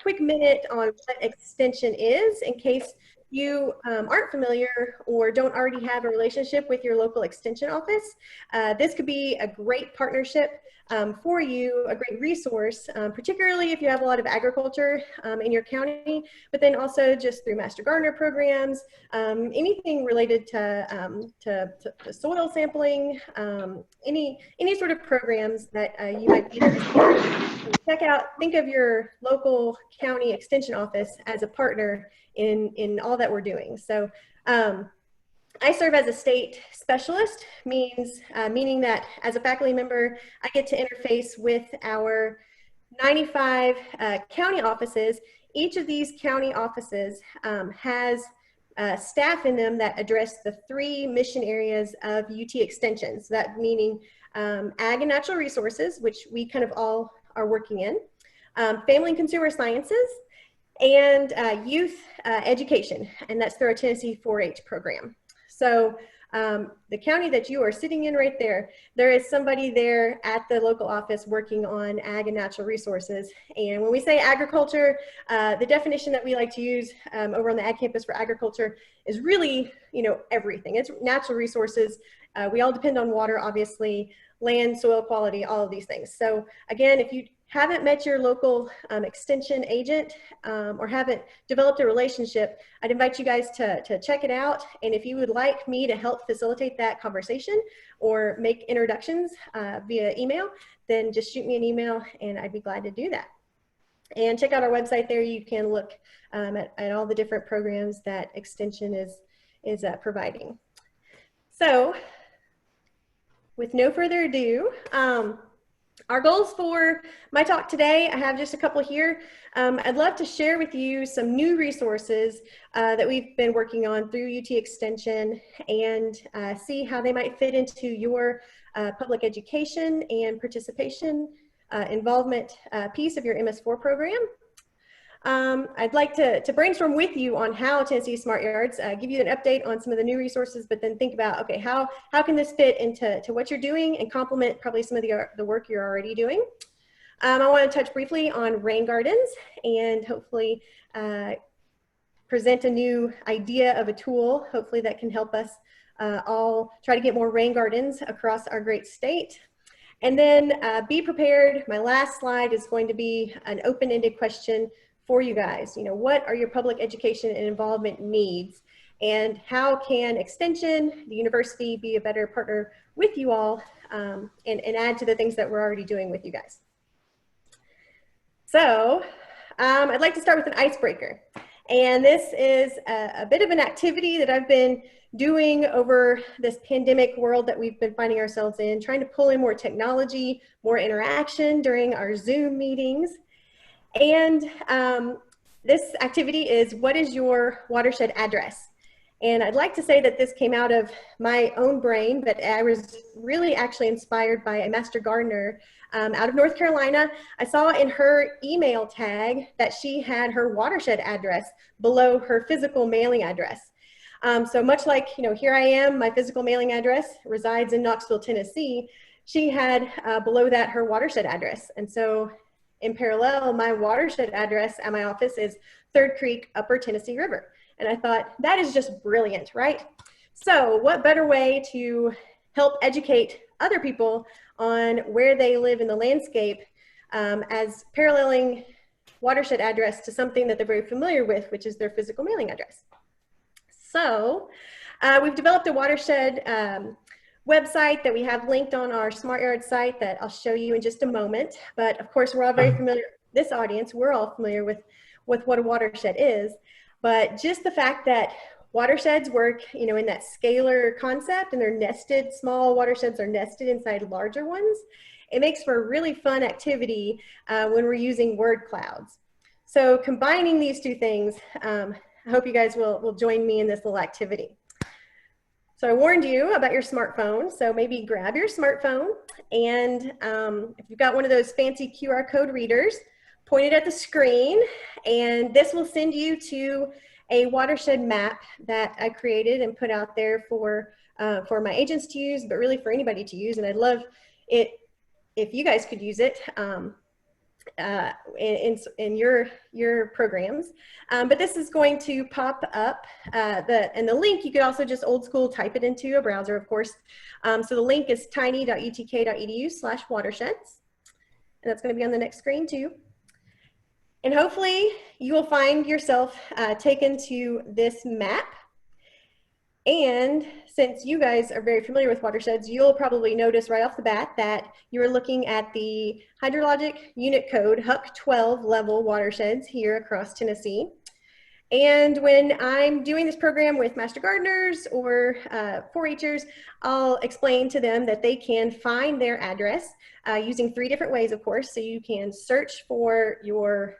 quick minute on what extension is in case you aren't familiar or don't already have a relationship with your local extension office. This could be a great partnership for you, a great resource, particularly if you have a lot of agriculture in your county, but then also just through Master Gardener programs, anything related to soil sampling, any sort of programs that you might be interested in. Check out, think of your local county extension office as a partner in all that we're doing. So I serve as a state specialist, meaning that as a faculty member, I get to interface with our 95 county offices. Each of these county offices has staff in them that address the 3 mission areas of UT Extension. So that meaning ag and natural resources, which we kind of all are working in, family and consumer sciences, and youth education, and that's through our Tennessee 4-H program. So the county that you are sitting in right there, there is somebody there at the local office working on ag and natural resources. And when we say agriculture, the definition that we like to use over on the Ag Campus for agriculture is really, everything. It's natural resources. We all depend on water, obviously, land, soil quality, all of these things. So again, if you haven't met your local extension agent or haven't developed a relationship, I'd invite you guys to check it out. And if you would like me to help facilitate that conversation or make introductions via email, then just shoot me an email and I'd be glad to do that. And check out our website there. You can look at all the different programs that Extension is providing. So with no further ado, our goals for my talk today, I have just a couple here. I'd love to share with you some new resources that we've been working on through UT Extension and see how they might fit into your public education and participation involvement piece of your MS4 program. I'd like to brainstorm with you on how Tennessee Smart Yards, give you an update on some of the new resources, but then think about, okay, how can this fit into what you're doing and complement probably some of the work you're already doing. I want to touch briefly on rain gardens and hopefully present a new idea of a tool, hopefully that can help us all try to get more rain gardens across our great state. And then be prepared. My last slide is going to be an open-ended question for you guys. What are your public education and involvement needs? And how can Extension, the university, be a better partner with you all and add to the things that we're already doing with you guys? So I'd like to start with an icebreaker. And this is a bit of an activity that I've been doing over this pandemic world that we've been finding ourselves in, trying to pull in more technology, more interaction during our Zoom meetings. And this activity is, what is your watershed address? And I'd like to say that this came out of my own brain, but I was really actually inspired by a Master Gardener out of North Carolina. I saw in her email tag that she had her watershed address below her physical mailing address. So much like, here I am, my physical mailing address resides in Knoxville, Tennessee. She had below that her watershed address. And so in parallel, my watershed address at my office is Third Creek, Upper Tennessee River. And I thought, that is just brilliant, right? So what better way to help educate other people on where they live in the landscape as paralleling watershed address to something that they're very familiar with, which is their physical mailing address. So we've developed a watershed website that we have linked on our Smart Yard site that I'll show you in just a moment. But of course, we're all very familiar, this audience, we're all familiar with what a watershed is. But just the fact that watersheds work, in that scalar concept, and they're nested, small watersheds are nested inside larger ones, it makes for a really fun activity when we're using word clouds. So combining these two things, I hope you guys will join me in this little activity. So I warned you about your smartphone, so maybe grab your smartphone, and if you've got one of those fancy QR code readers, point it at the screen, and this will send you to a watershed map that I created and put out there for my agents to use, but really for anybody to use, and I'd love it if you guys could use it. in your programs. But this is going to pop up and the link, you could also just old school type it into a browser, of course. So the link is tiny.utk.edu/watersheds. And that's going to be on the next screen too. And hopefully you will find yourself taken to this map. And since you guys are very familiar with watersheds, you'll probably notice right off the bat that you're looking at the hydrologic unit code HUC 12 level watersheds here across Tennessee. And when I'm doing this program with master gardeners or 4-Hers, I'll explain to them that they can find their address using 3 different ways, of course. So you can search for your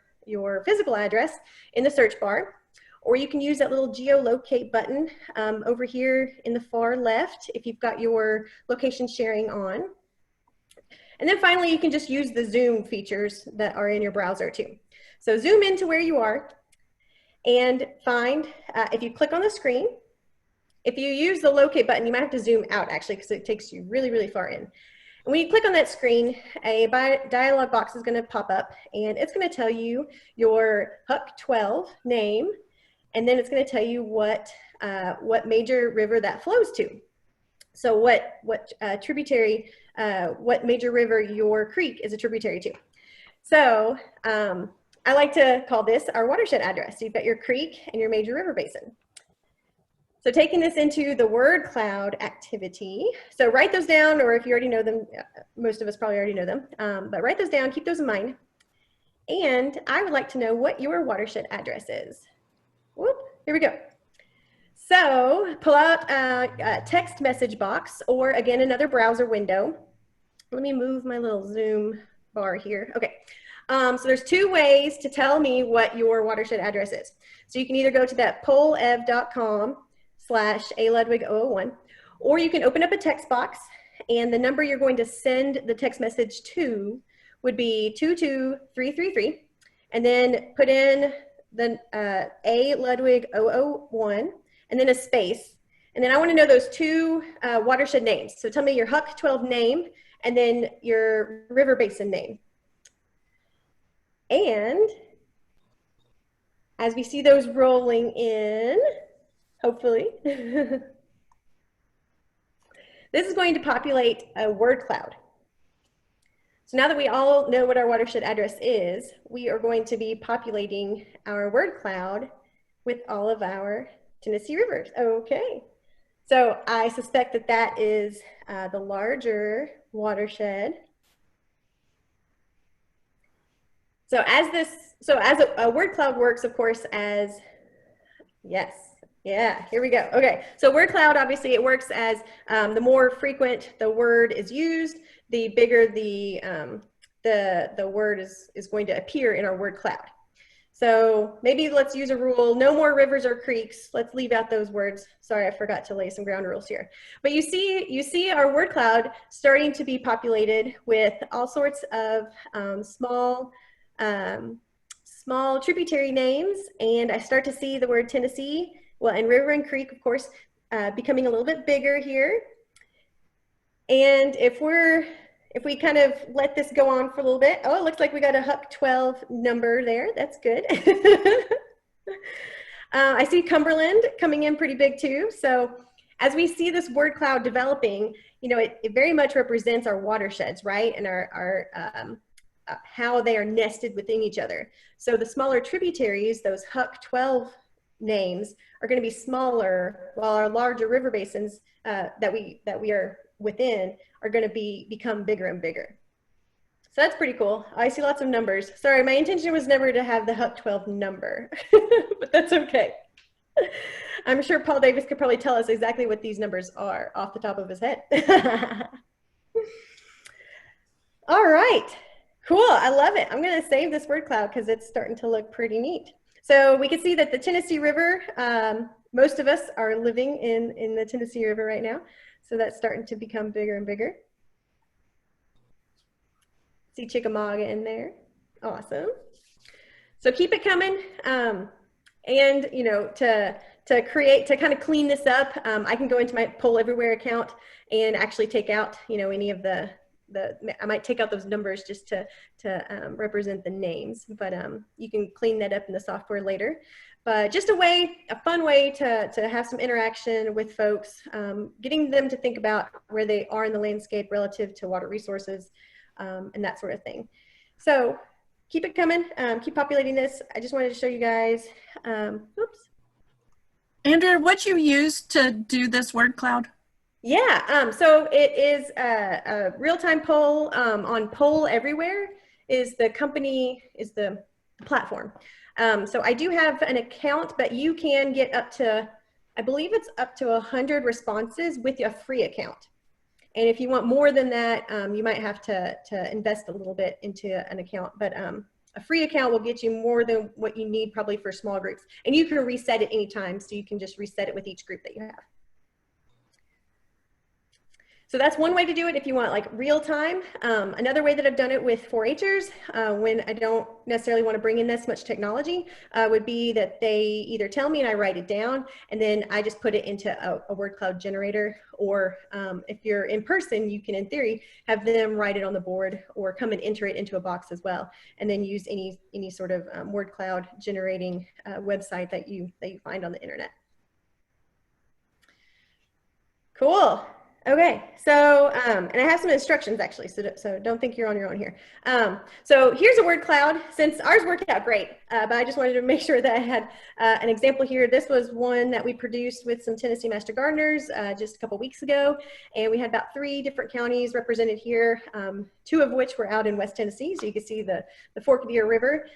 physical address in the search bar, or you can use that little geolocate button over here in the far left if you've got your location sharing on. And then finally, you can just use the zoom features that are in your browser too. So zoom into where you are and find, if you click on the screen, if you use the locate button, you might have to zoom out actually because it takes you really, really far in. And when you click on that screen, a dialog box is going to pop up and it's going to tell you your HUC 12 name, and then it's going to tell you what major river that flows to. So what tributary, what major river your creek is a tributary to. So I like to call this our watershed address. So you've got your creek and your major river basin. So taking this into the word cloud activity, so write those down, or if you already know them, most of us probably already know them, but write those down, keep those in mind. And I would like to know what your watershed address is. Whoop, here we go. So pull out a text message box, or again, another browser window. Let me move my little zoom bar here. Okay. So there's 2 ways to tell me what your watershed address is. So you can either go to that polev.com/aludwig001, or you can open up a text box, and the number you're going to send the text message to would be 22333, and then put in the aludwig001, and then a space. And then I want to know those 2 watershed names. So tell me your HUC 12 name, and then your river basin name. And as we see those rolling in, hopefully, this is going to populate a word cloud. So now that we all know what our watershed address is, we are going to be populating our word cloud with all of our Tennessee rivers. Okay. So I suspect that that is the larger watershed. So as a word cloud works, of course, as, yes, yeah, here we go. Okay, so word cloud, obviously it works as the more frequent the word is used, the bigger the word is going to appear in our word cloud. So maybe let's use a rule, no more rivers or creeks. Let's leave out those words. Sorry, I forgot to lay some ground rules here. But you see our word cloud starting to be populated with all sorts of small tributary names, and I start to see the word Tennessee, well, and river and creek, of course, becoming a little bit bigger here. And if we kind of let this go on for a little bit, oh, it looks like we got a HUC 12 number there. That's good. I see Cumberland coming in pretty big too. So as we see this word cloud developing, you know, it very much represents our watersheds, right? And our how they are nested within each other. So the smaller tributaries, those HUC 12 names, are going to be smaller, while our larger river basins that we are within are going to become bigger and bigger. So that's pretty cool. I see lots of numbers. Sorry, my intention was never to have the HUC 12 number, but that's okay. I'm sure Paul Davis could probably tell us exactly what these numbers are off the top of his head. All right. Cool, I love it. I'm gonna save this word cloud because it's starting to look pretty neat. So we can see that the Tennessee River, most of us are living in the Tennessee River right now. So that's starting to become bigger and bigger. See Chickamauga in there, awesome. So keep it coming. And you know, to kind of clean this up, I can go into my Poll Everywhere account and actually take out, you know, any of the I might take out those numbers just to represent the names, but you can clean that up in the software later. But just a fun way to have some interaction with folks, getting them to think about where they are in the landscape relative to water resources, and that sort of thing. So keep it coming, keep populating this. I just wanted to show you guys, oops. Andrea, what you use to do this word cloud? Yeah, so it is a real-time poll on Poll Everywhere is the company, is the platform. So I do have an account, but you can get up to, I believe it's up to 100 responses with a free account. And if you want more than that, you might have to invest a little bit into an account. But a free account will get you more than what you need probably for small groups. And you can reset it anytime, so you can just reset it with each group that you have. So that's one way to do it if you want like real time. Another way that I've done it with 4-Hers when I don't necessarily want to bring in this much technology would be that they either tell me and I write it down, and then I just put it into a word cloud generator, or if you're in person, you can in theory have them write it on the board or come and enter it into a box as well, and then use any sort of word cloud generating website that you find on the internet. Cool. Okay, so, and I have some instructions actually, so don't think you're on your own here. So here's a word cloud, since ours worked out great, but I just wanted to make sure that I had an example here. This was one that we produced with some Tennessee Master Gardeners just a couple weeks ago, and we had about 3 different counties represented here, 2 of which were out in West Tennessee, so you can see the Fork of the Deer River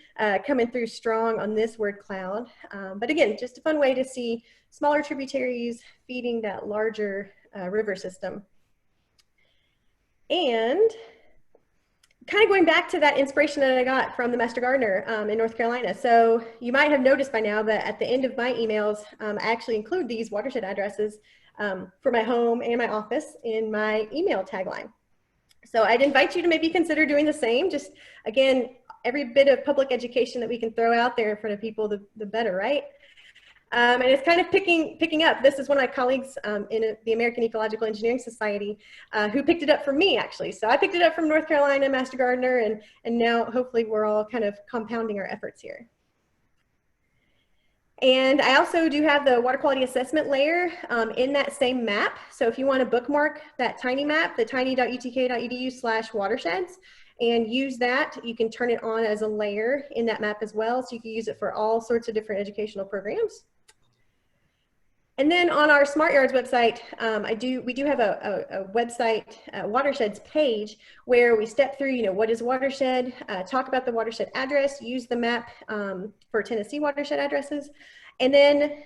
coming through strong on this word cloud. But again, just a fun way to see smaller tributaries feeding that larger river system. And kind of going back to that inspiration that I got from the Master Gardener in North Carolina. So you might have noticed by now that at the end of my emails, I actually include these watershed addresses for my home and my office in my email tagline. So I'd invite you to maybe consider doing the same. Just again, every bit of public education that we can throw out there in front of people, the better, right? And it's kind of picking up. This is one of my colleagues in the American Ecological Engineering Society who picked it up from me, actually. So I picked it up from North Carolina, Master Gardener, and now hopefully we're all kind of compounding our efforts here. And I also do have the water quality assessment layer in that same map. So if you want to bookmark that tiny map, the tiny.utk.edu/watersheds, and use that, you can turn it on as a layer in that map as well. So you can use it for all sorts of different educational programs. And then on our Smart Yards website, we do have a website watersheds page where we step through, what is watershed, talk about the watershed address, use the map for Tennessee watershed addresses. And then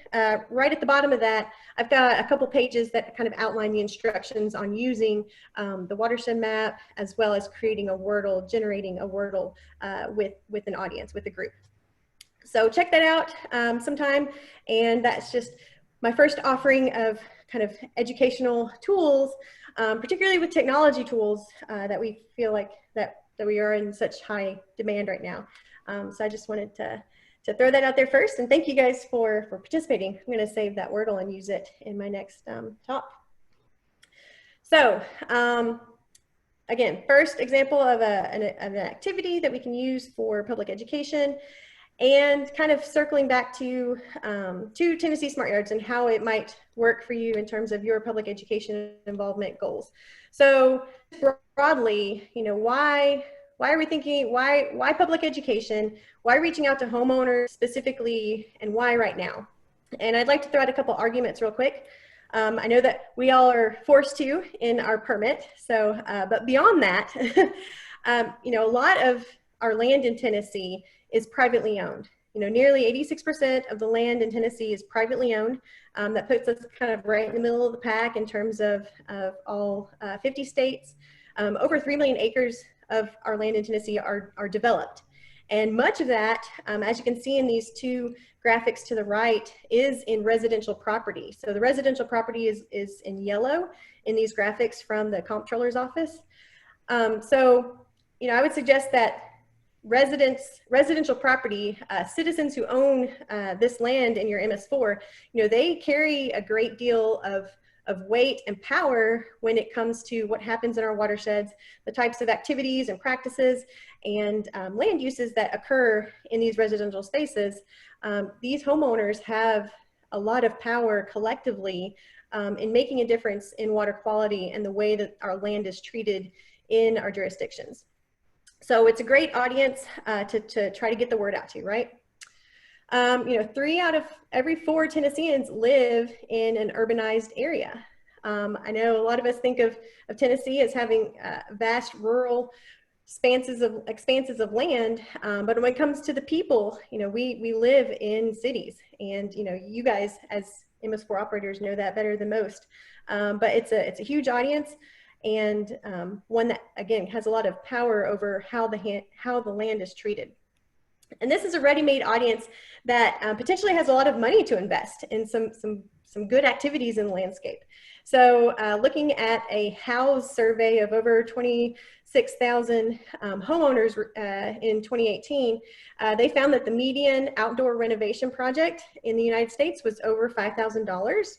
right at the bottom of that, I've got a couple pages that kind of outline the instructions on using the watershed map, as well as creating a Wordle, generating a Wordle with an audience, with a group. So check that out sometime. And that's just my first offering of kind of educational tools, particularly with technology tools that we feel like that we are in such high demand right now. So I just wanted to throw that out there first, and thank you guys for participating. I'm going to save that Wordle and use it in my next talk. So again, first example of an activity that we can use for public education. And kind of circling back to Tennessee Smart Yards and how it might work for you in terms of your public education involvement goals. So broadly, why are we thinking, why public education? Why reaching out to homeowners specifically, and why right now? And I'd like to throw out a couple arguments real quick. I know that we all are forced to in our permit. So, but beyond that, a lot of our land in Tennessee is privately owned. Nearly 86% of the land in Tennessee is privately owned. That puts us kind of right in the middle of the pack in terms of all 50 states. Over 3 million acres of our land in Tennessee are developed. And much of that, as you can see in these 2 graphics to the right, is in residential property. So the residential property is in yellow in these graphics from the Comptroller's office. So, I would suggest that residential property, citizens who own this land in your MS4, they carry a great deal of of weight and power when it comes to what happens in our watersheds, the types of activities and practices and land uses that occur in these residential spaces. These homeowners have a lot of power collectively in making a difference in water quality and the way that our land is treated in our jurisdictions. So it's a great audience to try to get the word out to, right? 3 out of every 4 Tennesseans live in an urbanized area. I know a lot of us think of Tennessee as having vast rural expanses of land, but when it comes to the people, we live in cities, and you guys as MS4 operators know that better than most. But it's a huge audience, and one that again has a lot of power over how the land is treated. And this is a ready-made audience that potentially has a lot of money to invest in some good activities in the landscape. So looking at a house survey of over 26,000 homeowners in 2018, they found that the median outdoor renovation project in the United States was over $5,000.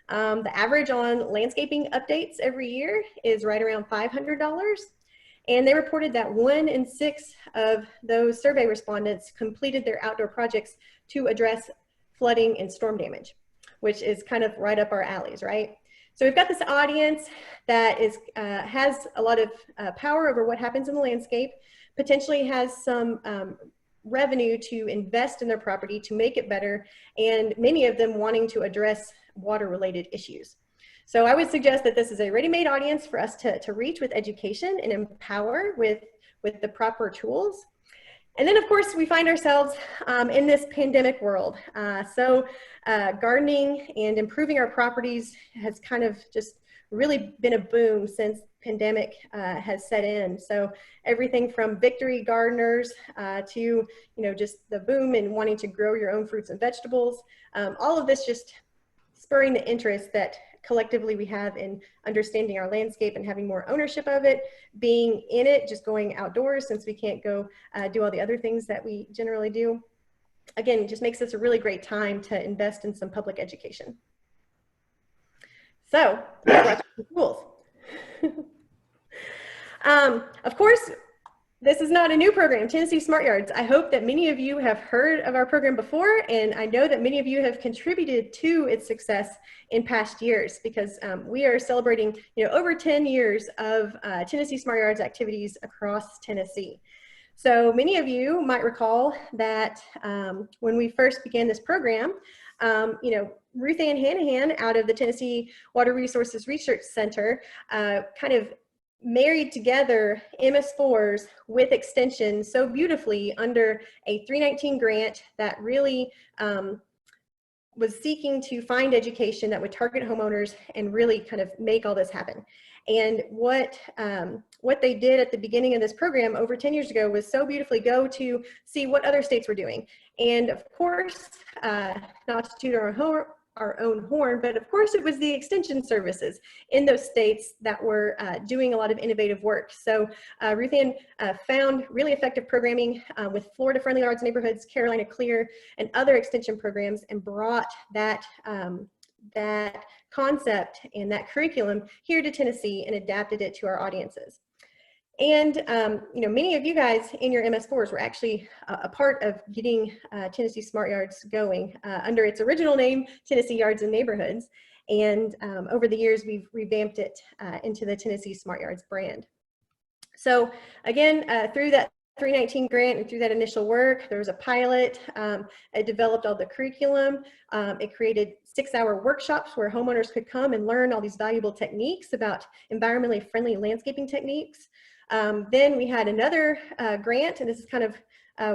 The average on landscaping updates every year is right around $500. And they reported that 1 in 6 of those survey respondents completed their outdoor projects to address flooding and storm damage, which is kind of right up our alleys, right? So we've got this audience that has a lot of power over what happens in the landscape, potentially has some revenue to invest in their property to make it better, and many of them wanting to address water-related issues. So I would suggest that this is a ready-made audience for us to reach with education and empower with the proper tools. And then of course we find ourselves in this pandemic world. So gardening and improving our properties has kind of just really been a boom since pandemic has set in. So everything from victory gardeners to just the boom in wanting to grow your own fruits and vegetables. All of this just spurring the interest that collectively we have in understanding our landscape and having more ownership of it, being in it, just going outdoors since we can't go do all the other things that we generally do. Again, it just makes this a really great time to invest in some public education. So, I brought you some tools. Of course, this is not a new program, Tennessee Smart Yards. I hope that many of you have heard of our program before, and I know that many of you have contributed to its success in past years, because we are celebrating over 10 years of Tennessee Smart Yards activities across Tennessee. So many of you might recall that when we first began this program, Ruth Ann Hanahan out of the Tennessee Water Resources Research Center kind of married together MS4s with extension so beautifully under a 319 grant that really was seeking to find education that would target homeowners and really kind of make all this happen. And what they did at the beginning of this program over 10 years ago was so beautifully go to see what other states were doing. And of course, not to toot our own horn, but of course it was the extension services in those states that were doing a lot of innovative work. So Ruth Ann found really effective programming with Florida Friendly Yards Neighborhoods, Carolina Clear, and other extension programs, and brought that concept and that curriculum here to Tennessee and adapted it to our audiences. And many of you guys in your MS4s were actually a part of getting Tennessee Smart Yards going under its original name, Tennessee Yards and Neighborhoods. And over the years, we've revamped it into the Tennessee Smart Yards brand. So again, through that 319 grant and through that initial work, there was a pilot. It developed all the curriculum. It created 6-hour workshops where homeowners could come and learn all these valuable techniques about environmentally friendly landscaping techniques. Then we had another grant, and this is kind of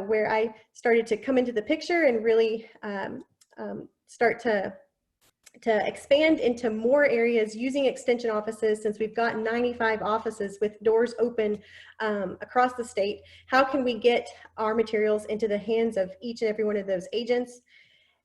where I started to come into the picture and really start to expand into more areas using extension offices. Since we've got 95 offices with doors open across the state, how can we get our materials into the hands of each and every one of those agents?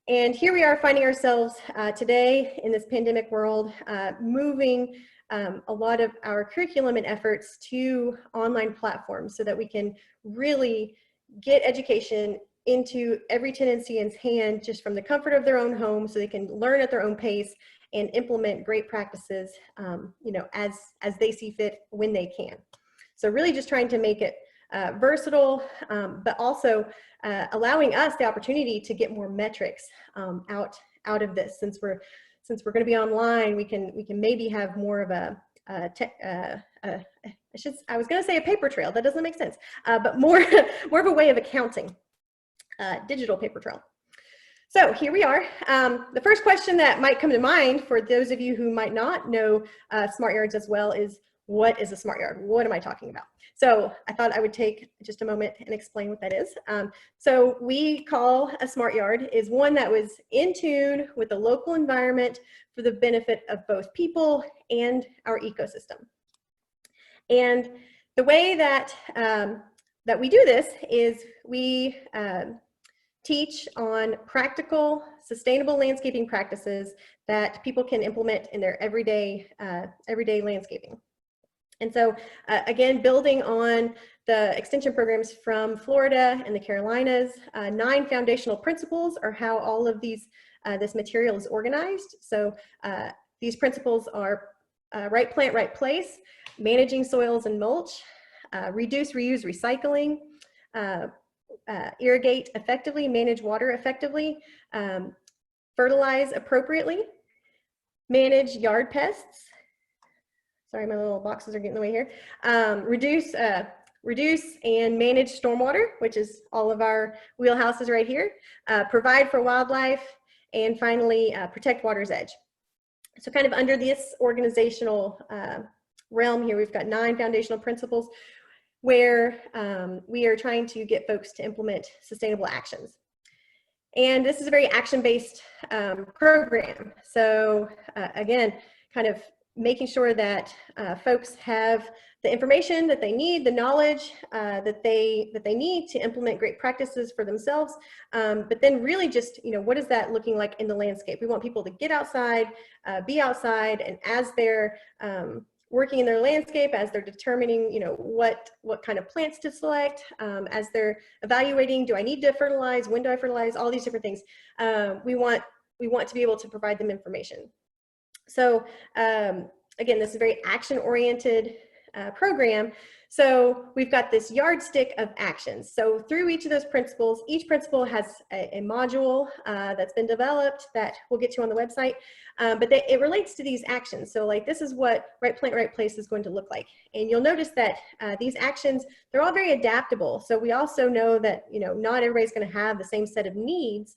And here we are finding ourselves today in this pandemic world, moving a lot of our curriculum and efforts to online platforms so that we can really get education into every Tennessean's hand just from the comfort of their own home, so they can learn at their own pace and implement great practices, you know, as they see fit when they can. So really just trying to make it versatile, but also allowing us the opportunity to get more metrics out of this. Since we're going to be online, we can maybe have more of I was going to say a paper trail. That doesn't make sense, but more of a way of accounting, digital paper trail. So here we are. The first question that might come to mind for those of you who might not know smart yards as well is, what is a smart yard? What am I talking about? So I thought I would take just a moment and explain what that is. So we call a smart yard is one that was in tune with the local environment for the benefit of both people and our ecosystem. And the way that, that we do this is we teach on practical, sustainable landscaping practices that people can implement in their everyday landscaping. And so, again, building on the extension programs from Florida and the Carolinas, 9 foundational principles are how all of these, this material is organized. So these principles are right plant, right place, managing soils and mulch, reduce, reuse, recycling, irrigate effectively, manage water effectively, fertilize appropriately, manage yard pests. Sorry, my little boxes are getting in the way here. Reduce and manage stormwater, which is all of our wheelhouses right here. Provide for wildlife, and finally, protect water's edge. So kind of under this organizational realm here, we've got 9 foundational principles where we are trying to get folks to implement sustainable actions. And this is a very action-based program. So again, kind of making sure that folks have the information that they need, the knowledge that they need to implement great practices for themselves, but then really just, you know, what is that looking like in the landscape? We want people to get outside, be outside, and as they're working in their landscape, as they're determining, you know, what kind of plants to select, as they're evaluating, do I need to fertilize, when do I fertilize, all these different things. We want to be able to provide them information. So again, this is a very action-oriented program. So we've got this yardstick of actions. So through each of those principles, each principle has a module that's been developed that we'll get to on the website, but it relates to these actions. So like, this is what right plant, right place is going to look like. And you'll notice that these actions, they're all very adaptable. So we also know that, you know, not everybody's going to have the same set of needs.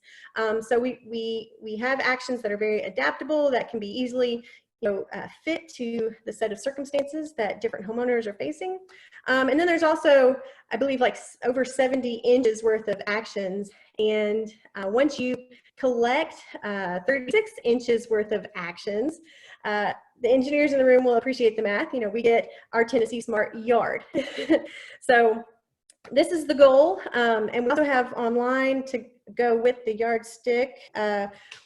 So we have actions that are very adaptable, that can be easily, you know, fit to the set of circumstances that different homeowners are facing. And then there's also, I believe, like over 70 inches worth of actions. And once you collect 36 inches worth of actions, the engineers in the room will appreciate the math. You know, we get our Tennessee Smart Yard. So this is the goal. And we also have online to go with the yardstick.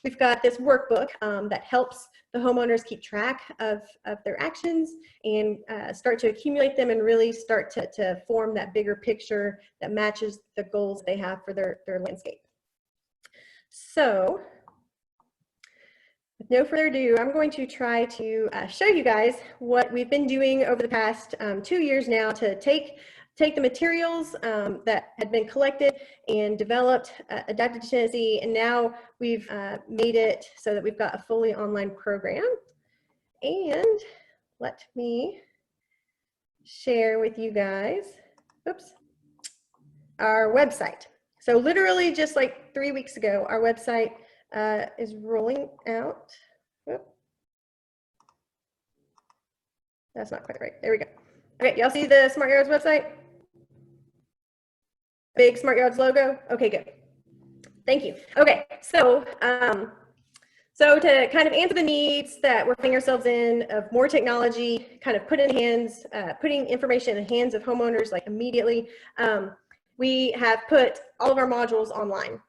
We've got this workbook that helps the homeowners keep track of their actions and start to accumulate them and really start to form that bigger picture that matches the goals they have for their landscape. So with no further ado, I'm going to try to show you guys what we've been doing over the past 2 years now to take the materials that had been collected and developed, adapted to Tennessee, and now we've made it so that we've got a fully online program. And let me share with you guys, oops, our website. So literally just like 3 weeks ago, our website is rolling out. Oop. That's not quite right. There we go. Okay, y'all see the Smart Yards website? Big Smart Yards logo? Okay, good. Thank you. Okay, so so to kind of answer the needs that we're finding ourselves in of more technology, kind of putting information in the hands of homeowners like immediately, we have put all of our modules online.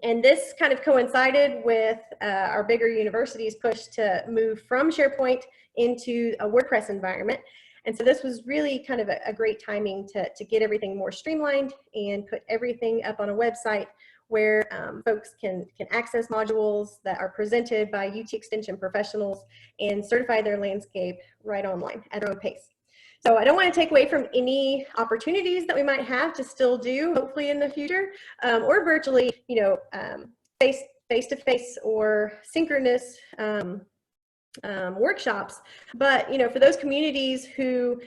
And this kind of coincided with our bigger university's push to move from SharePoint into a WordPress environment. And so this was really kind of a great timing to get everything more streamlined and put everything up on a website where folks can access modules that are presented by UT Extension professionals and certify their landscape right online at their own pace. So I don't want to take away from any opportunities that we might have to still do, hopefully in the future, or virtually, face-to-face or synchronous workshops. But for those communities who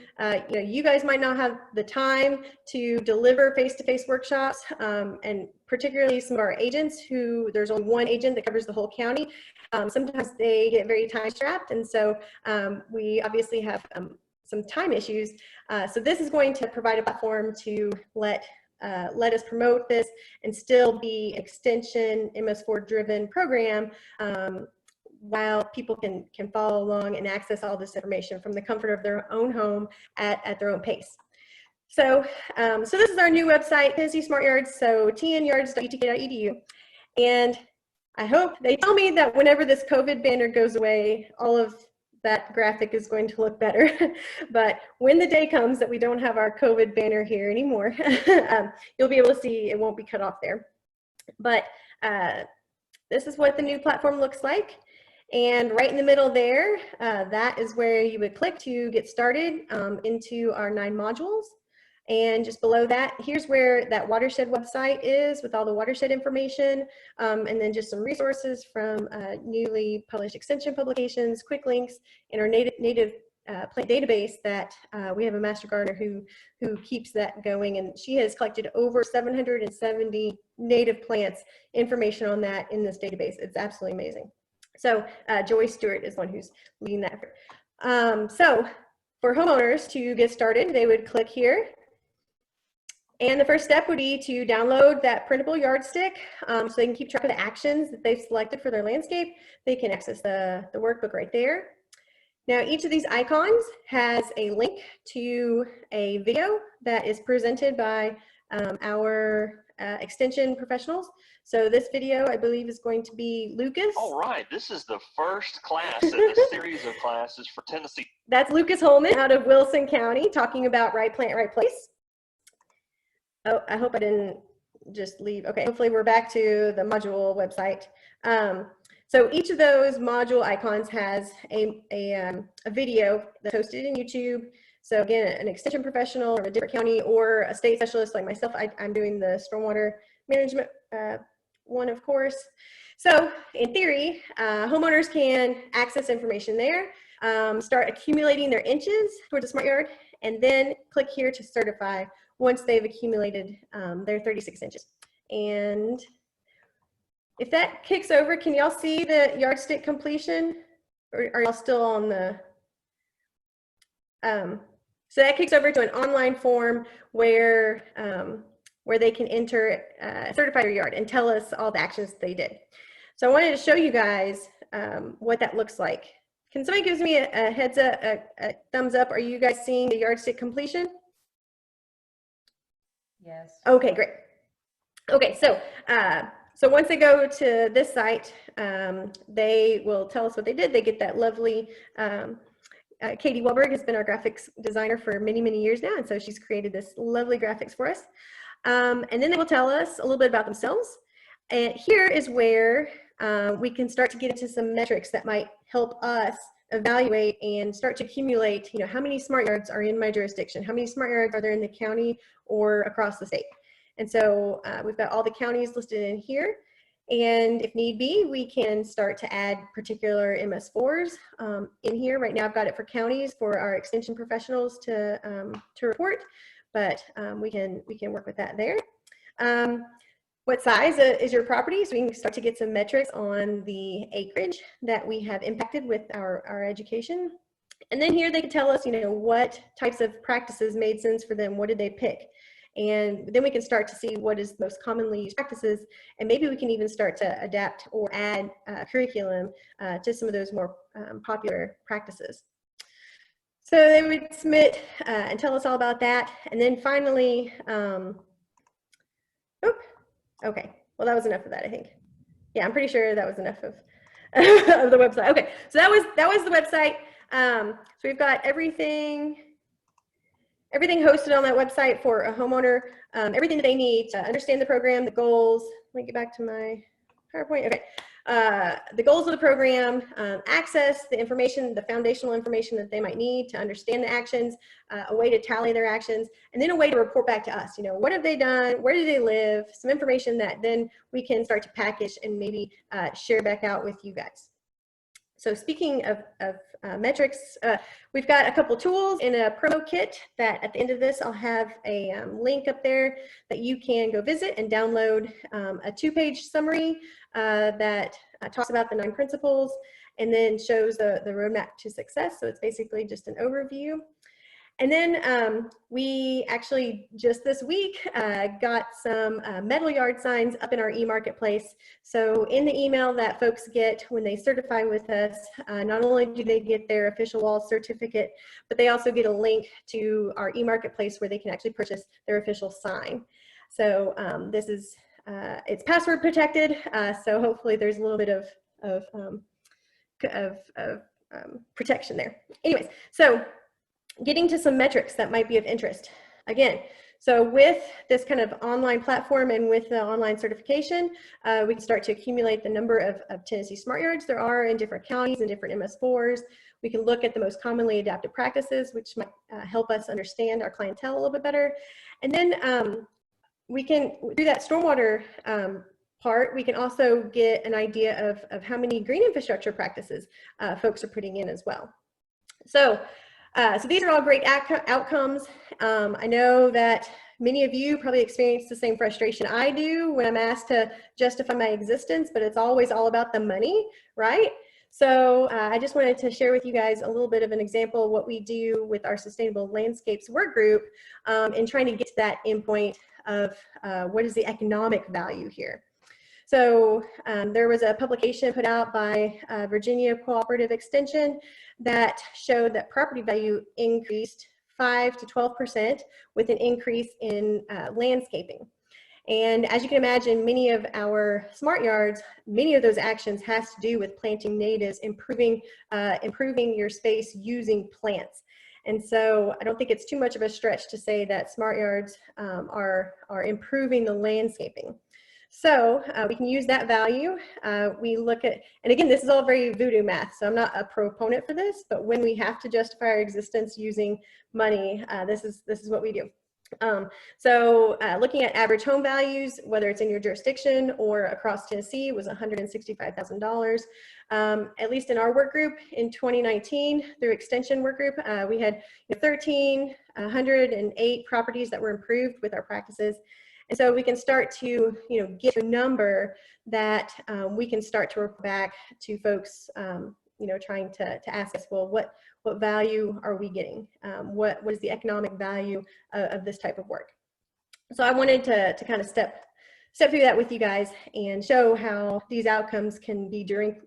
you guys might not have the time to deliver face-to-face workshops, and particularly some of our agents who there's only one agent that covers the whole county, sometimes they get very time strapped, and so we obviously have some time issues. So this is going to provide a platform to let us promote this and still be extension MS4 driven program, while people can follow along and access all this information from the comfort of their own home at their own pace. So, so this is our new website, Tennessee Smart Yards, so tnyards.utk.edu. And I hope, they tell me that whenever this COVID banner goes away, all of that graphic is going to look better. But when the day comes that we don't have our COVID banner here anymore, you'll be able to see it won't be cut off there. But this is what the new platform looks like. And right in the middle there, that is where you would click to get started into our 9 modules. And just below that, here's where that watershed website is with all the watershed information, and then just some resources from newly published extension publications, quick links, and our native plant database that we have a master gardener who keeps that going, and she has collected over 770 native plants, information on that in this database. It's absolutely amazing. So Joy Stewart is the one who's leading that effort. So for homeowners to get started, they would click here. And the first step would be to download that printable yardstick, so they can keep track of the actions that they've selected for their landscape. They can access the workbook right there. Now, each of these icons has a link to a video that is presented by our extension professionals. So this video, I believe, is going to be Lucas. All right, this is the first class in a series of classes for Tennessee. That's Lucas Holman out of Wilson County, talking about right plant, right place. Oh, I hope I didn't just leave. Okay, hopefully we're back to the module website. So each of those module icons has a video that's hosted in YouTube. So again, an extension professional or a different county or a state specialist like myself, I'm doing the stormwater management one, of course. So in theory, homeowners can access information there, start accumulating their inches towards a smart yard, and then click here to certify once they've accumulated their 36 inches. And if that kicks over, can y'all see the yardstick completion? Or are y'all still on the, so that kicks over to an online form where they can enter, certify their yard and tell us all the actions they did. So I wanted to show you guys what that looks like. Can somebody give me a heads up, a thumbs up? Are you guys seeing the yardstick completion? Yes. Okay, great. Okay, so so once they go to this site, they will tell us what they did. They get that lovely, Katie Welberg has been our graphics designer for many, many years now, and so she's created this lovely graphics for us. And then they will tell us a little bit about themselves. And here is where we can start to get into some metrics that might help us evaluate and start to accumulate, how many smart yards are in my jurisdiction? How many smart yards are there in the county or across the state? And so we've got all the counties listed in here. And if need be, we can start to add particular MS4s in here. Right now I've got it for counties for our extension professionals to report, but we can work with that there. What size is your property? So we can start to get some metrics on the acreage that we have impacted with our education. And then here they can tell us, what types of practices made sense for them. What did they pick? And then we can start to see what is most commonly used practices. And maybe we can even start to adapt or add curriculum to some of those more popular practices. So they would submit and tell us all about that. And then finally, okay, well, that was enough of that, I think. Yeah, I'm pretty sure that was enough of, of the website. Okay, so that was the website. So we've got everything everything hosted on that website for a homeowner, everything that they need to understand the program, the goals. Let me get back to my PowerPoint. Okay. The goals of the program, access the information, the foundational information that they might need to understand the actions, a way to tally their actions, and then a way to report back to us. You know, what have they done? Where do they live? Some information that then we can start to package and maybe share back out with you guys. So speaking of metrics, we've got a couple tools in a promo kit that at the end of this, I'll have a link up there that you can go visit and download a 2-page summary that talks about the 9 principles and then shows the roadmap to success. So it's basically just an overview. And then we actually just this week got some metal yard signs up in our e-marketplace. So in the email that folks get when they certify with us, not only do they get their official wall certificate, but they also get a link to our e-marketplace where they can actually purchase their official sign. So this is, it's password protected, so hopefully there's a little bit of protection there. Anyways, so getting to some metrics that might be of interest. Again, so with this kind of online platform and with the online certification, we can start to accumulate the number of Tennessee smart yards there are in different counties and different MS4s. We can look at the most commonly adapted practices, which might help us understand our clientele a little bit better. And then we can, through that stormwater part, we can also get an idea of how many green infrastructure practices folks are putting in as well. So these are all great outcomes. I know that many of you probably experience the same frustration I do when I'm asked to justify my existence, but it's always all about the money, right? So I just wanted to share with you guys a little bit of an example of what we do with our Sustainable Landscapes work group in trying to get to that endpoint of what is the economic value here. So there was a publication put out by Virginia Cooperative Extension that showed that property value increased 5 to 12% with an increase in landscaping. And as you can imagine, many of our smart yards, many of those actions has to do with planting natives, improving your space using plants. And so I don't think it's too much of a stretch to say that smart yards are improving the landscaping. So we can use that value. We look at, and again, this is all very voodoo math, so I'm not a proponent for this, but when we have to justify our existence using money, this is what we do. Looking at average home values, whether it's in your jurisdiction or across Tennessee, was $165,000. At least in our work group in 2019, through extension work group, we had 1,308 properties that were improved with our practices. And so we can start to, get a number that we can start to report back to folks, trying to ask us, well, what value are we getting? What is the economic value of this type of work? So I wanted to kind of step through that with you guys and show how these outcomes can be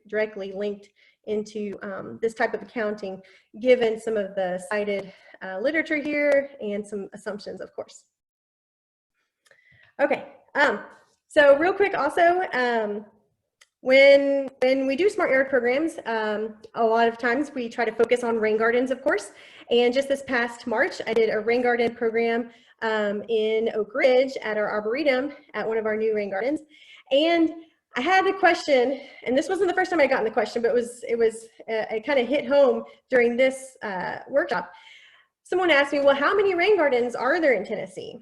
directly linked into this type of accounting, given some of the cited literature here and some assumptions, of course. Okay, so real quick also, when we do smart yard programs, a lot of times we try to focus on rain gardens, of course. And just this past March, I did a rain garden program in Oak Ridge at our Arboretum at one of our new rain gardens. And I had the question, and this wasn't the first time I gotten the question, but it kind of hit home during this workshop. Someone asked me, well, how many rain gardens are there in Tennessee?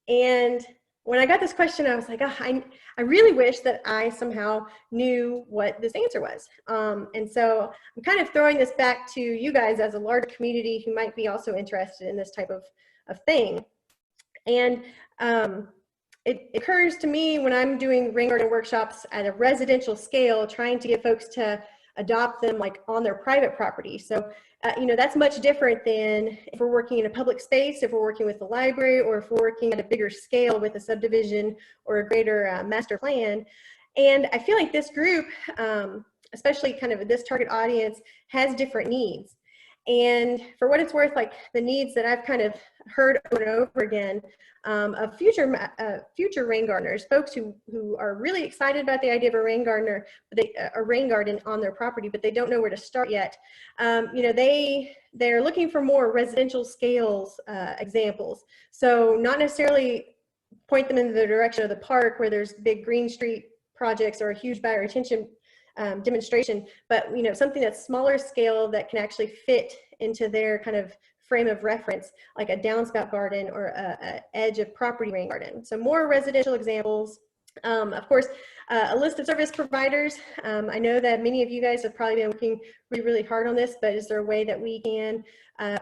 And when I got this question, I was like, oh, I really wish that I somehow knew what this answer was. And so I'm kind of throwing this back to you guys as a larger community who might be also interested in this type of thing. And it occurs to me when I'm doing rain garden workshops at a residential scale, trying to get folks to adopt them like on their private property. So, that's much different than if we're working in a public space, if we're working with the library, or if we're working at a bigger scale with a subdivision or a greater master plan. And I feel like this group, especially kind of this target audience, has different needs. And for what it's worth, like the needs that I've kind of heard over and over again of future rain gardeners, folks who are really excited about the idea of a rain gardener, a rain garden on their property, but they don't know where to start yet. You know, they're looking for more residential scales examples. So not necessarily point them in the direction of the park where there's big Green Street projects or a huge bioretention demonstration, but you know, something that's smaller scale that can actually fit into their kind of frame of reference, like a downspout garden or a edge of property rain garden. So more residential examples. Of course, a list of service providers. I know that many of you guys have probably been working really hard on this, but is there a way that we can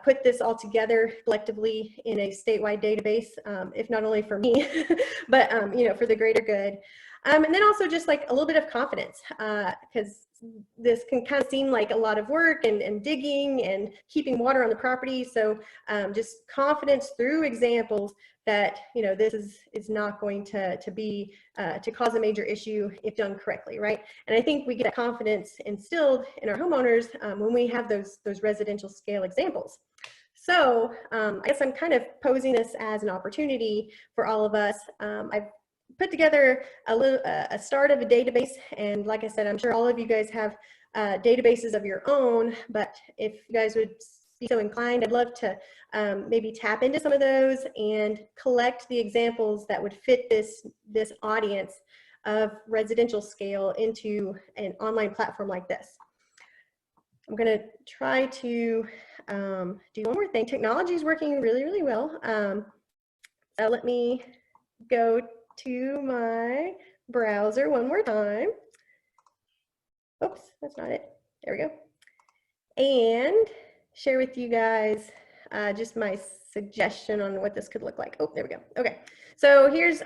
put this all together collectively in a statewide database, if not only for me, but you know, for the greater good. And then also just like a little bit of confidence, because this can kind of seem like a lot of work and digging and keeping water on the property. So just confidence through examples that, you know, this is not going to cause a major issue if done correctly, right? And I think we get that confidence instilled in our homeowners when we have those residential scale examples. So I guess I'm kind of posing this as an opportunity for all of us. I've put together a start of a database, and like I said, I'm sure all of you guys have databases of your own, but if you guys would be so inclined, I'd love to maybe tap into some of those and collect the examples that would fit this audience of residential scale into an online platform like this. I'm going to try to do one more thing. Technology is working really well. So let me go to my browser one more time. Oops, that's not it. There we go. And share with you guys just my suggestion on what this could look like. Oh, there we go. Okay, so here's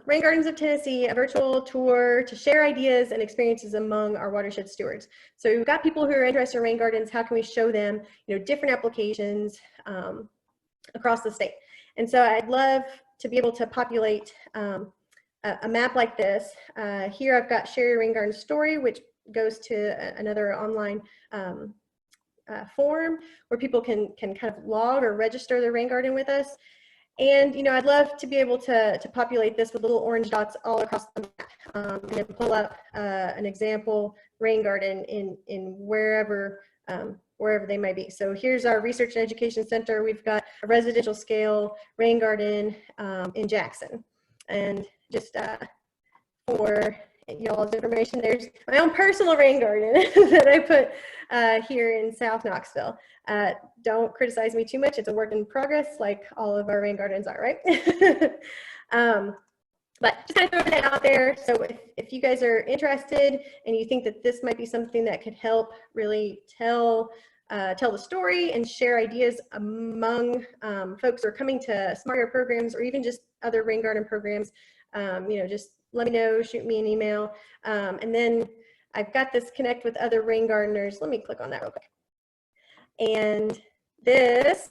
Rain Gardens of Tennessee, a virtual tour to share ideas and experiences among our watershed stewards. So we've got people who are interested in rain gardens. How can we show them, you know, different applications across the state? And so I'd love to be able to populate a map like this. Here I've got Share Your Rain Garden Story, which goes to another online form where people can kind of log or register their rain garden with us. And, you know, I'd love to be able to populate this with little orange dots all across the map and then pull up an example rain garden in wherever they might be. So here's our Research and Education Center. We've got a residential scale rain garden in Jackson. And just for y'all's information, there's my own personal rain garden that I put here in South Knoxville. Don't criticize me too much. It's a work in progress, like all of our rain gardens are, right? But just kind of throwing that out there. So if you guys are interested and you think that this might be something that could help really tell the story and share ideas among folks who are coming to smarter programs or even just other rain garden programs, you know, just let me know, shoot me an email. And then I've got this connect with other rain gardeners. Let me click on that real quick. And this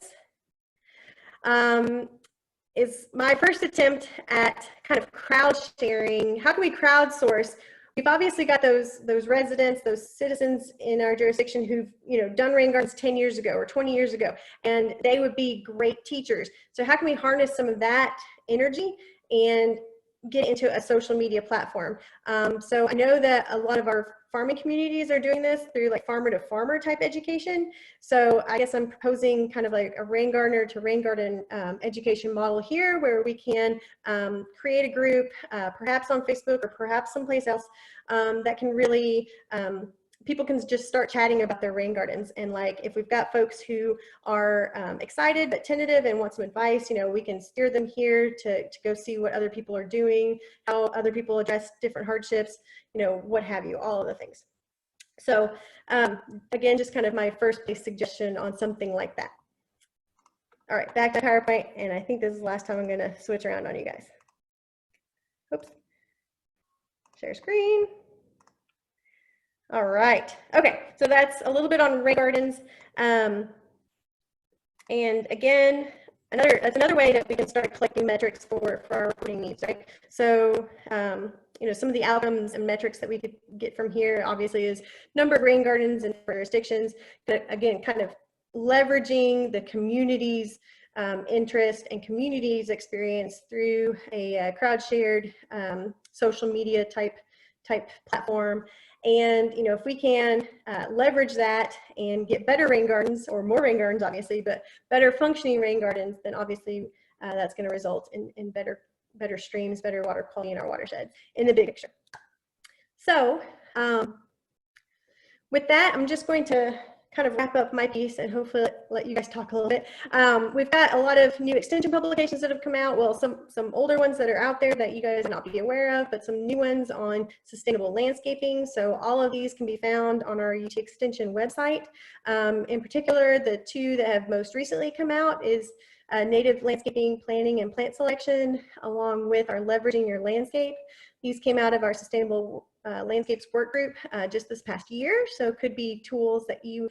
is my first attempt at kind of crowd sharing. How can we crowdsource? We've obviously got those residents, those citizens in our jurisdiction who've, you know, done rain gardens 10 years ago or 20 years ago, and they would be great teachers. So how can we harness some of that energy and get into a social media platform? So I know that a lot of our farming communities are doing this through like farmer to farmer type education. So I guess I'm proposing kind of like a rain gardener to rain garden education model here, where we can create a group, perhaps on Facebook or perhaps someplace else, that can really, people can just start chatting about their rain gardens. And like, if we've got folks who are excited but tentative and want some advice, you know, we can steer them here to go see what other people are doing, how other people address different hardships, you know, what have you, all of the things. So again, just kind of my first place suggestion on something like that. All right, back to PowerPoint, and I think this is the last time I'm gonna switch around on you guys. Oops, share screen. All right, okay, so that's a little bit on rain gardens. And again, that's another way that we can start collecting metrics for our reporting needs, right? So, you know, some of the outcomes and metrics that we could get from here, obviously, is number of rain gardens in jurisdictions. But again, kind of leveraging the community's interest and community's experience through a crowd shared social media type platform. And if we can leverage that and get better rain gardens, or more rain gardens obviously, but better functioning rain gardens, then obviously that's going to result in better streams, better water quality in our watershed in the big picture. So with that, I'm just going to kind of wrap up my piece and hopefully let you guys talk a little bit. We've got a lot of new extension publications that have come out. Well, some older ones that are out there that you guys may not be aware of, but some new ones on sustainable landscaping. So all of these can be found on our UT Extension website. In particular, the two that have most recently come out is native landscaping planning and plant selection, along with our leveraging your landscape. These came out of our sustainable landscapes work group just this past year, so could be tools that you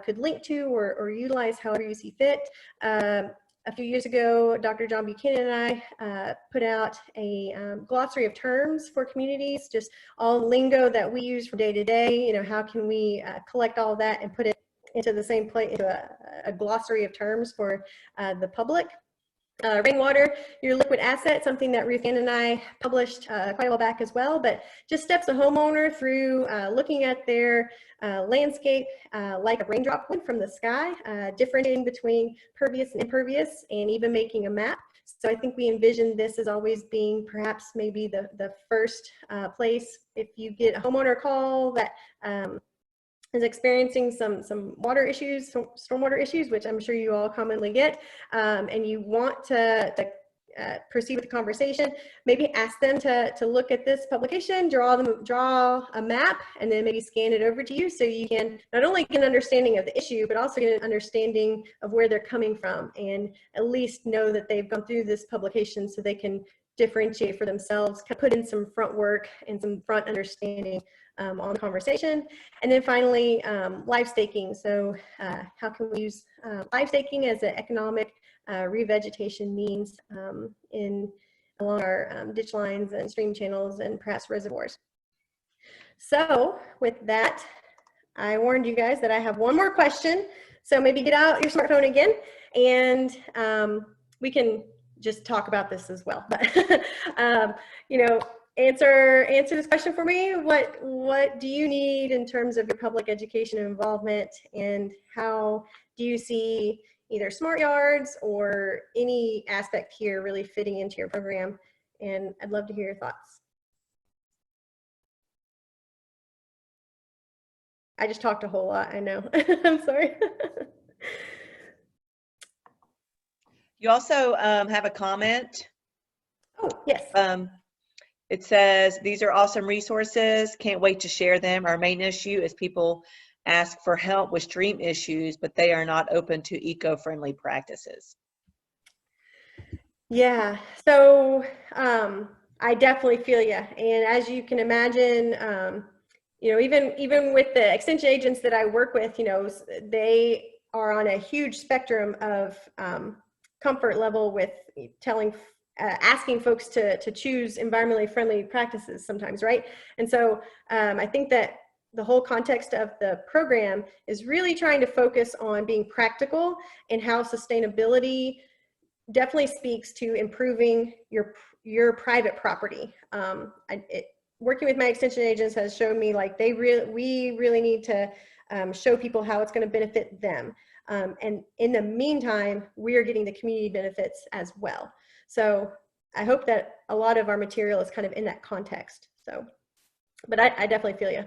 could link to or utilize however you see fit. A few years ago, Dr. John Buchanan and I put out a glossary of terms for communities, just all the lingo that we use from day to day. How can we collect all of that and put it into the same place, into a glossary of terms for the public. Rainwater, your liquid asset, something that Ruth Ann and I published quite a while back as well, but just steps a homeowner through looking at their landscape like a raindrop would from the sky, differentiating between pervious and impervious, and even making a map. So I think we envision this as always being perhaps maybe the first place if you get a homeowner call that is experiencing some water issues, some stormwater issues, which I'm sure you all commonly get, and you want to proceed with the conversation, maybe ask them to look at this publication, draw a map, and then maybe scan it over to you so you can not only get an understanding of the issue, but also get an understanding of where they're coming from, and at least know that they've gone through this publication so they can differentiate for themselves, put in some front work and some front understanding on the conversation. And then finally, live staking. So how can we use live staking as an economic revegetation means along our ditch lines and stream channels and perhaps reservoirs. So with that, I warned you guys that I have one more question. So maybe get out your smartphone again, and we can just talk about this as well. But answer this question for me. What do you need in terms of your public education involvement, and how do you see either smart yards or any aspect here really fitting into your program? And I'd love to hear your thoughts. I just talked a whole lot, I know. I'm sorry. You also have a comment. Oh, yes. It says, these are awesome resources. Can't wait to share them. Our main issue is people ask for help with stream issues, but they are not open to eco-friendly practices. Yeah, so I definitely feel you. And as you can imagine, even with the extension agents that I work with, they are on a huge spectrum of comfort level with asking folks to choose environmentally friendly practices sometimes, right? And so I think that the whole context of the program is really trying to focus on being practical and how sustainability definitely speaks to improving your private property. Working with my extension agents has shown me like we really need to show people how it's going to benefit them. And in the meantime, we are getting the community benefits as well. So I hope that a lot of our material is kind of in that context. So, but I definitely feel you.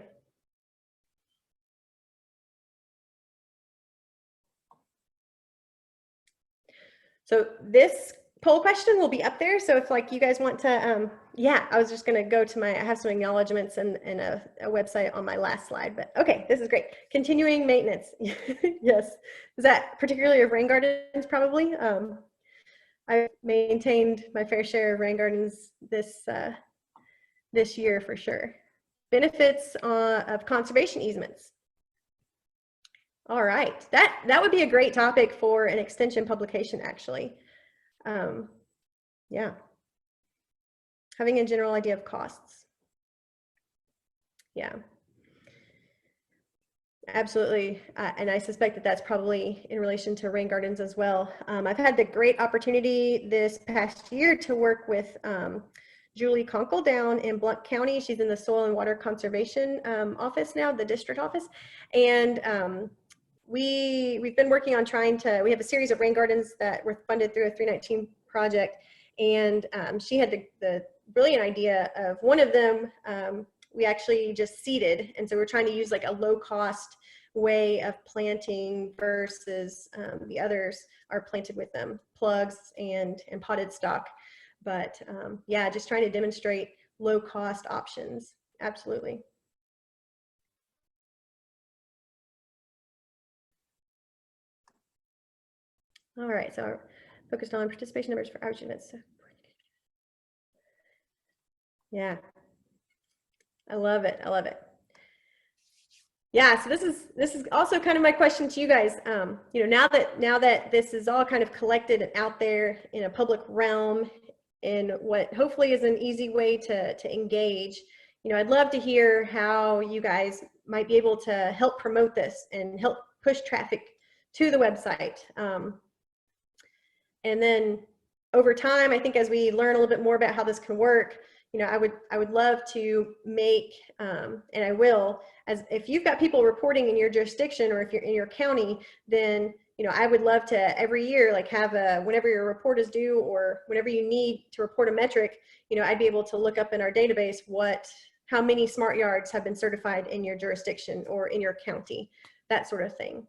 So this poll question will be up there. So if like you guys want to, yeah, I was just going to go to I have some acknowledgements and a website on my last slide, but okay, this is great. Continuing maintenance. Yes. Is that particularly of rain gardens probably? I've maintained my fair share of rain gardens this year for sure. Benefits of conservation easements. All right, that would be a great topic for an extension publication actually. Yeah, having a general idea of costs. Yeah. Absolutely. And I suspect that that's probably in relation to rain gardens as well. I've had the great opportunity this past year to work with Julie Conkle down in Blount County. She's in the Soil and Water Conservation office now, the district office. And we've been working on we have a series of rain gardens that were funded through a 319 project. And she had the brilliant idea of one of them, we actually just seeded. And so we're trying to use like a low cost way of planting versus the others are planted with plugs and potted stock. But yeah, just trying to demonstrate low cost options. Absolutely. All right, so focused on participation numbers for outreach events. Yeah, I love it. I love it. Yeah, so this is also kind of my question to you guys. You know, now that this is all kind of collected and out there in a public realm, in what hopefully is an easy way to engage, you know, I'd love to hear how you guys might be able to help promote this and help push traffic to the website. And then over time, I think as we learn a little bit more about how this can work, you know, I would love to make, and I will, as if you've got people reporting in your jurisdiction or if you're in your county, then, you know, I would love to every year, like have whenever your report is due or whenever you need to report a metric, you know, I'd be able to look up in our database how many smart yards have been certified in your jurisdiction or in your county, that sort of thing.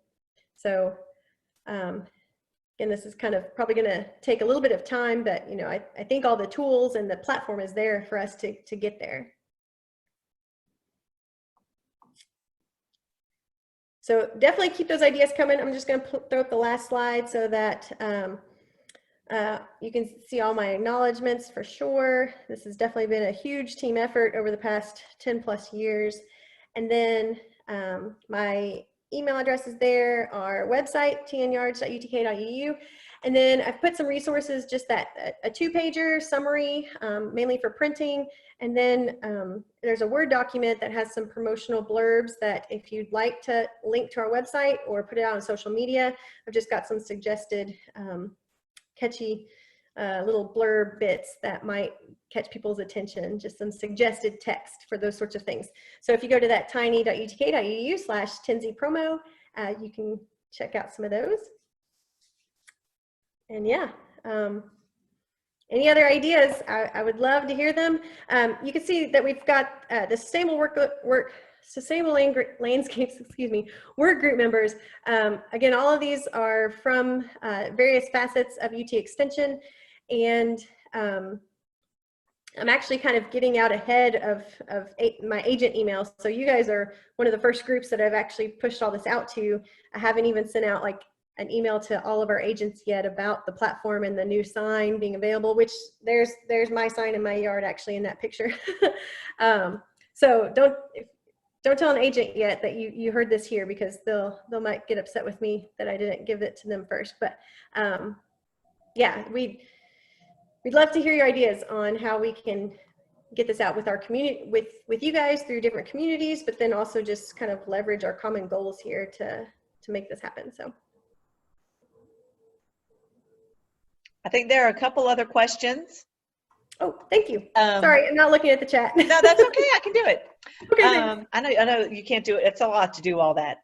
So, and this is kind of probably going to take a little bit of time, but you know, I think all the tools and the platform is there for us to get there. So definitely keep those ideas coming. I'm just going to throw up the last slide so that you can see all my acknowledgments for sure. This has definitely been a huge team effort over the past 10+ years. And then my email address is there, our website, tnyards.utk.edu. And then I've put some resources, just a 2-pager summary, mainly for printing. And then there's a Word document that has some promotional blurbs that if you'd like to link to our website or put it out on social media, I've just got some suggested catchy little blurb bits that might catch people's attention, just some suggested text for those sorts of things. So if you go to that tiny.utk.edu/10Z promo, you can check out some of those. And yeah, any other ideas? I would love to hear them. You can see that we've got the Sustainable Landscapes, excuse me, work group members. Again, all of these are from various facets of UT Extension, and I'm actually kind of getting out ahead of my agent emails. So you guys are one of the first groups that I've actually pushed all this out to. I haven't even sent out like an email to all of our agents yet about the platform and the new sign being available, which there's my sign in my yard actually in that picture. So don't tell an agent yet that you heard this here, because they might get upset with me that I didn't give it to them first. But yeah, we'd love to hear your ideas on how we can get this out with our community, with you guys through different communities, but then also just kind of leverage our common goals here to make this happen. So I think there are a couple other questions. Oh, thank you. Sorry, I'm not looking at the chat. No, that's okay. I can do it. Okay, I know you can't do it. It's a lot to do all that.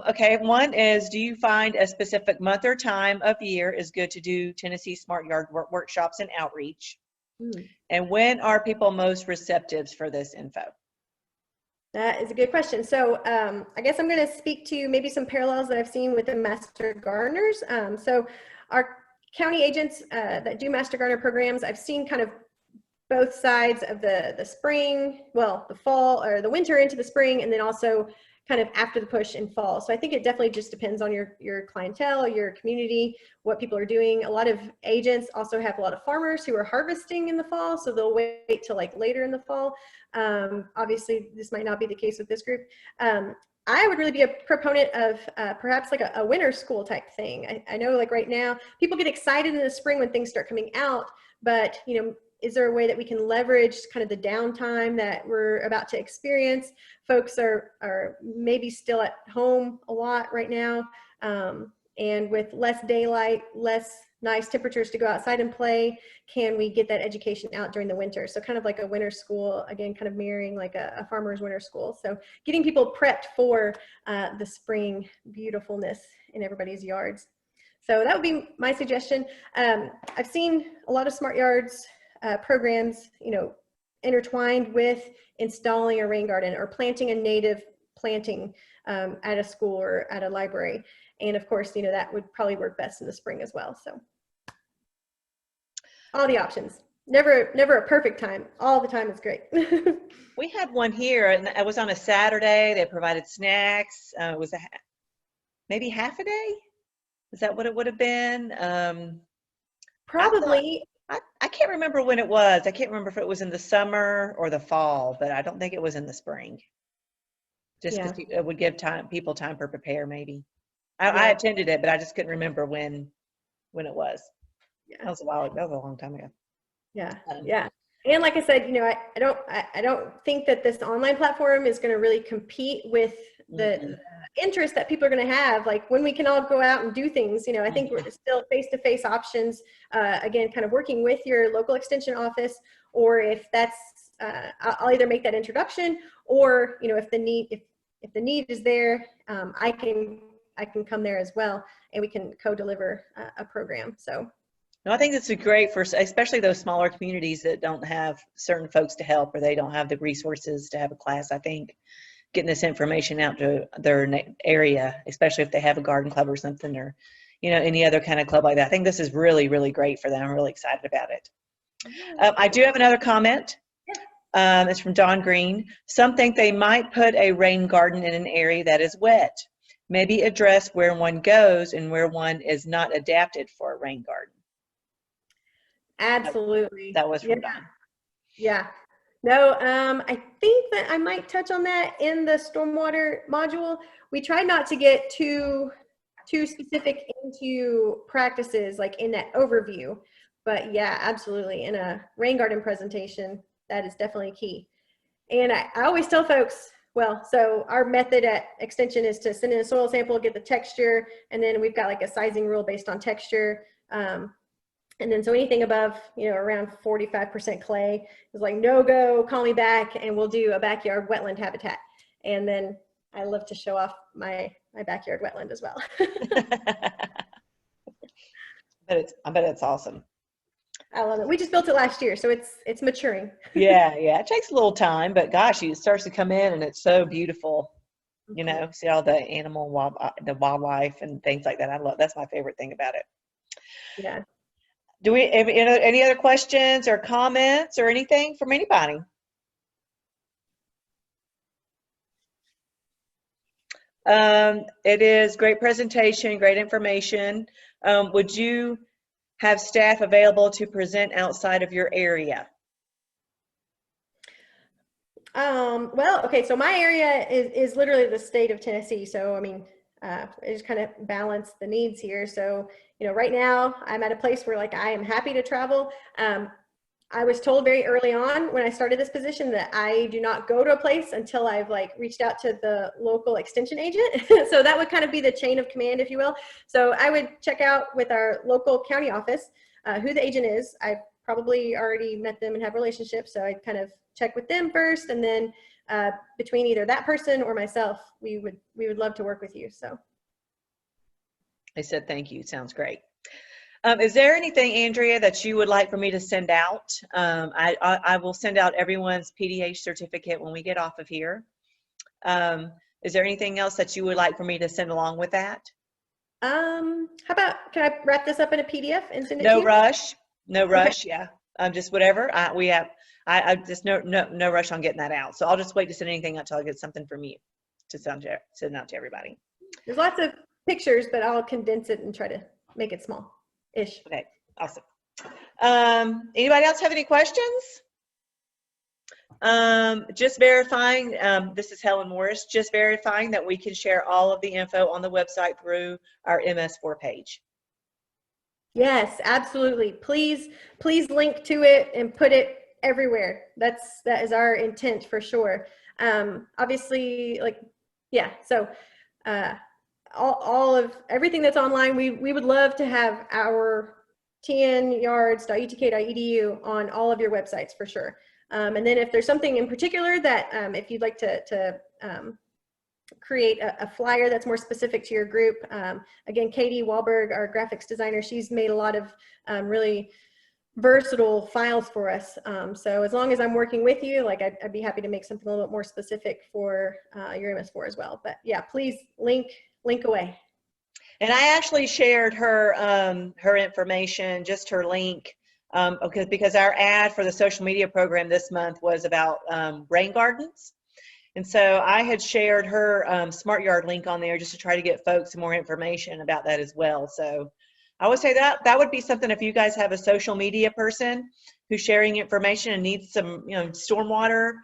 Okay, one is, do you find a specific month or time of year is good to do Tennessee Smart Yard workshops and outreach? And when are people most receptive for this info? That is a good question. So I guess I'm going to speak to maybe some parallels that I've seen with the Master Gardeners. So our county agents that do Master Gardener programs, I've seen kind of both sides of the spring, well, the fall or the winter into the spring, and then also kind of after the push in fall. So I think it definitely just depends on your clientele, your community, what people are doing. A lot of agents also have a lot of farmers who are harvesting in the fall, so they'll wait till like later in the fall. Obviously, this might not be the case with this group. I would really be a proponent of perhaps like a winter school type thing. I know like right now, people get excited in the spring when things start coming out, but you know, is there a way that we can leverage kind of the downtime that we're about to experience? Folks are maybe still at home a lot right now, and with less daylight, less nice temperatures to go outside and play, can we get that education out during the winter? So kind of like a winter school, again, kind of mirroring like a farmer's winter school. So getting people prepped for the spring beautifulness in everybody's yards. So that would be my suggestion. I've seen a lot of Smart Yards programs, you know, intertwined with installing a rain garden or planting a native planting at a school or at a library. And of course, you know, that would probably work best in the spring as well. So all the options. Never a perfect time. All the time is great. We had one here, and it was on a Saturday. They provided snacks. It was maybe half a day. Is that what it would have been? Probably. I can't remember when it was. I can't remember if it was in the summer or the fall, but I don't think it was in the spring. Just because it would give people time to prepare, maybe. I attended it, but I just couldn't remember when it was. Yeah. That was a while ago. That was a long time ago. Yeah. Yeah. And like I said, you know, I don't think that this online platform is going to really compete with the interest that people are going to have. Like when we can all go out and do things, you know, I think we're still face-to-face options, again, kind of working with your local extension office, or if that's, I'll either make that introduction, or, you know, if the need is there, I can come there as well, and we can co-deliver a program. So. No, I think this is great for especially those smaller communities that don't have certain folks to help, or they don't have the resources to have a class. I think getting this information out to their area, especially if they have a garden club or something, or, you know, any other kind of club like that. I think this is really, really great for them. I'm really excited about it. I do have another comment. It's from Don Green. Some think they might put a rain garden in an area that is wet. Maybe address where one goes and where one is not adapted for a rain garden. Absolutely. That was from Don. Yeah. No, I think that I might touch on that in the stormwater module. We try not to get too specific into practices like in that overview, but yeah, absolutely. In a rain garden presentation, that is definitely key. And I always tell folks, well, so our method at Extension is to send in a soil sample, get the texture, and then we've got like a sizing rule based on texture. And then so anything above, you know, around 45% clay is like, no go, call me back, and we'll do a backyard wetland habitat. And then I love to show off my backyard wetland as well. I bet it's awesome. I love it. We just built it last year, so it's maturing. Yeah, it takes a little time, but gosh, it starts to come in and it's so beautiful. You know, see all the the wildlife and things like that. That's my favorite thing about it. Yeah. Do we have any other questions or comments or anything from anybody? It is great presentation, great information. Would you have staff available to present outside of your area? Well, okay, so my area is literally the state of Tennessee. So, I mean, I just kind of balance the needs here. So, you know, right now I'm at a place where like I am happy to travel. I was told very early on when I started this position that I do not go to a place until I've like reached out to the local extension agent. So that would kind of be the chain of command, if you will. So I would check out with our local county office who the agent is. I've probably already met them and have relationships. So I'd kind of check with them first, and then between either that person or myself, we would love to work with you. So I said thank you. Sounds great. Is there anything, Andrea, that you would like for me to send out? I will send out everyone's PDH certificate when we get off of here. Is there anything else that you would like for me to send along with that? How about, can I wrap this up in a PDF and send it to you? No rush. Yeah. Just whatever. I just no rush on getting that out. So I'll just wait to send anything until I get something from you to send out to everybody. There's lots of pictures, but I'll condense it and try to make it small-ish. Okay, awesome. Anybody else have any questions? Just verifying, this is Helen Morris, just verifying that we can share all of the info on the website through our MS4 page. Yes, absolutely. Please link to it and put it everywhere. That is our intent for sure. Obviously, like, yeah, so uh, all of everything that's online, we would love to have our tnyards.utk.edu on all of your websites for sure. And then if there's something in particular that if you'd like to create a flyer that's more specific to your group. Again, Katie Wahlberg, our graphics designer, she's made a lot of really versatile files for us. So as long as I'm working with you, like I'd be happy to make something a little bit more specific for your MS4 as well. But yeah, please link away. And I actually shared her her information, just her link, because our ad for the social media program this month was about rain gardens. And so I had shared her Smart Yard link on there just to try to get folks more information about that as well. So I would say that would be something if you guys have a social media person who's sharing information and needs some, stormwater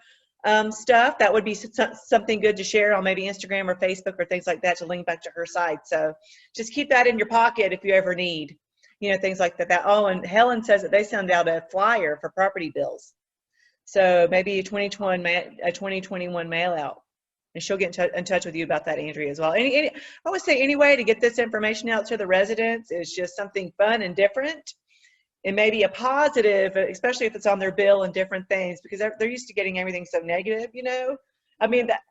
stuff, that would be something good to share on maybe Instagram or Facebook or things like that to link back to her site. So just keep that in your pocket if you ever need, things like that. Oh, and Helen says that they send out a flyer for property bills. So maybe a 2021 mail out, and she'll get in touch with you about that, Andrea, as well. I always say any way to get this information out to the residents is just something fun and different, and maybe a positive, especially if it's on their bill and different things, because they're used to getting everything so negative, I mean, that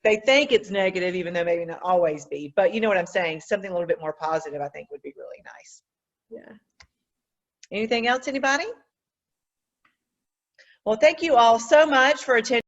they think it's negative, even though maybe not always be, but you know what I'm saying? Something a little bit more positive, I think, would be really nice. Yeah. Anything else, anybody? Well, thank you all so much for attending.